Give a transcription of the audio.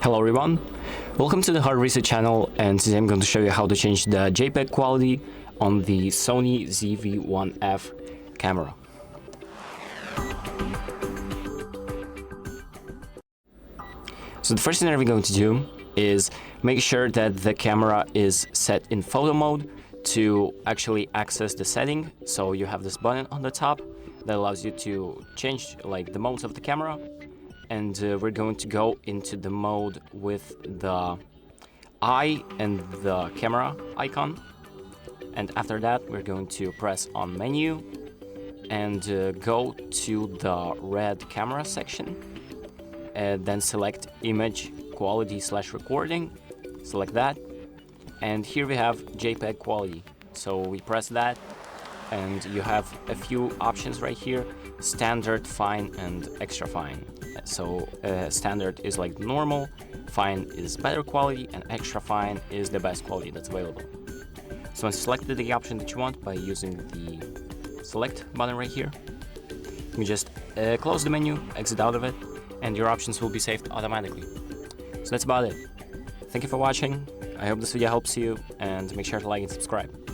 Hello everyone, welcome to the Hard Reset channel, and today I'm going to show you how to change the JPEG quality on the Sony ZV-1F camera. So the first thing that we're going to do is make sure that the camera is set in photo mode to actually access the setting. So you have this button on the top that allows you to change the modes of the camera. And we're going to go into the mode with the eye and the camera icon. And after that, we're going to press on menu and go to the red camera section. Then select image quality/recording, select that. And here we have JPEG quality. So we press that and you have a few options right here: standard, fine, and extra fine. So standard is like normal, fine is better quality, and extra fine is the best quality that's available. So once you selected the option that you want by using the select button right here, you just close the menu, exit out of it, and your options will be saved automatically. So that's about it. Thank you for watching. I hope this video helps you, and make sure to like and subscribe.